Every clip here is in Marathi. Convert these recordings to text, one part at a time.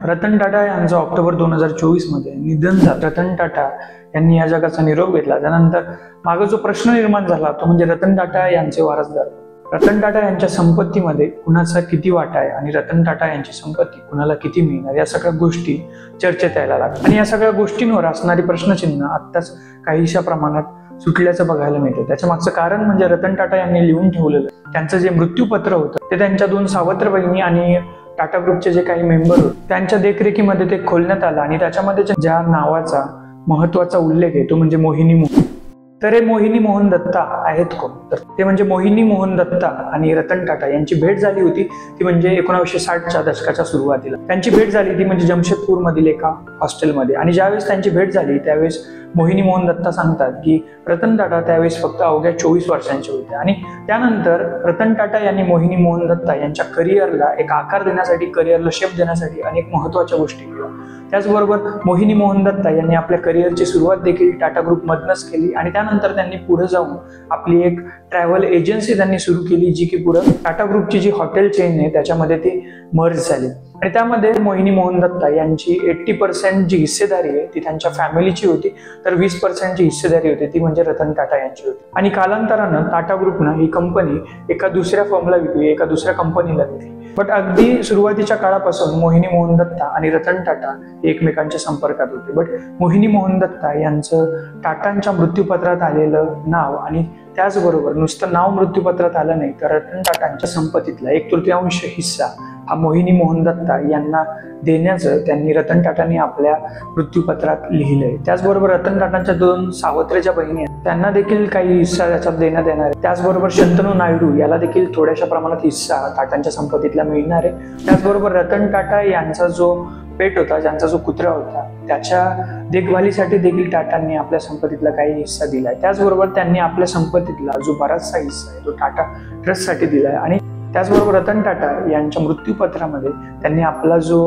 रतन टाटा यांचं ऑक्टोबर 2024 मध्ये निधन झालं। रतन टाटा यांनी या जगाचा निरोप घेतला। त्यानंतर मागे जो प्रश्न निर्माण झाला तो म्हणजे रतन टाटा यांचे वारसदार। रतन टाटा यांच्या संपत्तीमध्ये कुणाचा किती वाटा आहे आणि रतन टाटा यांची संपत्ती कुणाला किती मिळणार या सगळ्या गोष्टी चर्चेत यायला लागतात। आणि या सगळ्या गोष्टींवर असणारी प्रश्नचिन्ह आत्ताच काहीशा प्रमाणात सुटल्याचं बघायला मिळतं। त्याच्या मागचं कारण म्हणजे रतन टाटा यांनी लिहून ठेवलेलं त्यांचं जे मृत्यूपत्र होतं ते त्यांच्या 2 सावत्र बहिणी आणि टाटा ग्रुपचे जे काही मेंबर होते त्यांच्या देखरेखीमध्ये ते खोलण्यात आलं आणि त्याच्यामध्ये ज्या नावाचा महत्वाचा उल्लेख आहे तो म्हणजे मोहिनी मोहन। तर हे मोहिनी मोहन दत्ता आहेत कोण? तर ते म्हणजे मोहिनी मोहन दत्ता आणि रतन टाटा यांची भेट झाली होती ती म्हणजे 1960च्या दशकाच्या सुरुवातीला त्यांची भेट झाली ती म्हणजे जमशेदपूर मधील एका हॉस्टेलमध्ये। आणि ज्यावेळेस त्यांची भेट झाली त्यावेळेस मोहिनी मोहन दत्ता सांगतात की रतन टाटा त्यावेळेस फक्त अवघ्या 24 वर्षांचे होते आणि त्यानंतर रतन टाटा यांनी मोहिनी मोहन दत्ता यांच्या करिअरला एक आकार देण्यासाठी, करिअरला शेप देण्यासाठी अनेक महत्त्वाच्या गोष्टी केल्या। त्याचबरोबर मोहिनी मोहन दत्ता यांनी आपल्या करिअरची सुरुवात देखील टाटा ग्रुप मधनच केली आणि त्यानंतर त्यांनी पुढे जाऊन आपली एक ट्रॅव्हल एजन्सी त्यांनी सुरू केली जी की पुढे टाटा ग्रुपची जी हॉटेल चेन आहे त्याच्यामध्ये ती मर्ज झाली। आणि त्यामध्ये मोहिनी मोहन दत्ता यांची 80% जी हिस्सेदारी आहे ती त्यांच्या फॅमिलीची होती, तर 20% जी हिस्सेदारी होती ती म्हणजे रतन टाटा यांची होती। आणि कालांतरानं टाटा ग्रुपनं ही कंपनी एका दुसऱ्या फर्मला विकली, एका दुसऱ्या कंपनीला विकली। बट अगदी सुरुवातीच्या काळापासून मोहिनी मोहन दत्ता आणि रतन टाटा एकमेकांच्या संपर्कात होते। बट मोहिनी मोहन दत्ता यांचं टाटांच्या मृत्यूपत्रात आलेलं नाव आणि त्याचबरोबर नुसतं नाव मृत्यूपत्रात आलं नाही तर रतन टाटांच्या संपत्तीतला 1/3 हिस्सा हा मोहिनी मोहन दत्ता यांना देण्याचं त्यांनी रतन टाटांनी आपल्या मृत्यूपत्रात लिहिलंय। त्याचबरोबर रतन टाटांच्या 2 सावत्र ज्या बहिणी आहेत त्यांना देखील काही हिस्सा त्याच्यात देण्यात येणार आहे। त्याचबरोबर शंतनू नायडू याला देखील थोड्याशा प्रमाणात हिस्सा टाटांच्या संपत्तीतला मिळणार आहे। त्याचबरोबर रतन टाटा यांचा जो पेट होता, ज्यांचा जो कुत्रा होता, त्याच्या देखभालीसाठी देखील टाटांनी आपल्या संपत्तीतला काही हिस्सा दिलाय। त्याचबरोबर त्यांनी आपल्या संपत्तीतला जो बराचसा हिस्सा आहे तो टाटा ट्रस्टसाठी दिलाय। आणि त्याचबरोबर रतन टाटा यांच्या मृत्यूपत्रामध्ये त्यांनी आपला जो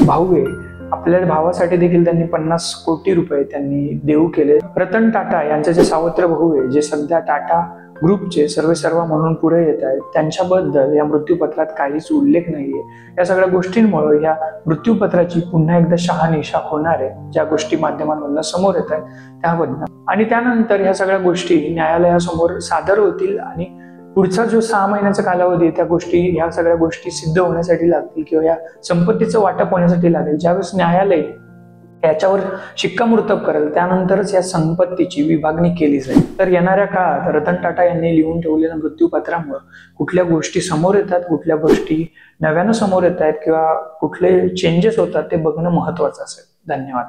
भाऊ आहे आपल्या भावासाठी देखील त्यांनी 50 कोटी रुपये त्यांनी देऊ केले। रतन टाटा यांचे जे सावत्र भाऊ आहे जे सध्या टाटा ग्रुपचे सर्वेसर्वा म्हणून पुढे येत आहेत त्यांच्याबद्दल या मृत्यूपत्रात काहीच उल्लेख नाहीये। या सगळ्या गोष्टींमुळे या मृत्यूपत्राची पुन्हा एकदा शहानिशा होणार आहे ज्या गोष्टी माध्यमांमधून समोर येत आहेत त्याबद्दल। आणि त्यानंतर ह्या सगळ्या गोष्टी न्यायालयासमोर सादर होतील आणि पुढचा जो 6 महिन्याचा कालावधी त्या गोष्टी ह्या सगळ्या गोष्टी सिद्ध होण्यासाठी लागतील किंवा या संपत्तीचं वाटप होण्यासाठी लागेल। ज्यावेळेस न्यायालय याच्यावर शिक्कामोर्तब करेल त्यानंतरच या संपत्तीची विभागणी केली जाईल। तर येणाऱ्या काळात रतन टाटा यांनी लिहून ठेवलेल्या मृत्यूपत्रामुळे कुठल्या गोष्टी समोर येतात, कुठल्या गोष्टी नव्यानं समोर येत आहेत किंवा कुठले चेंजेस होतात ते बघणं महत्वाचं असेल। धन्यवाद।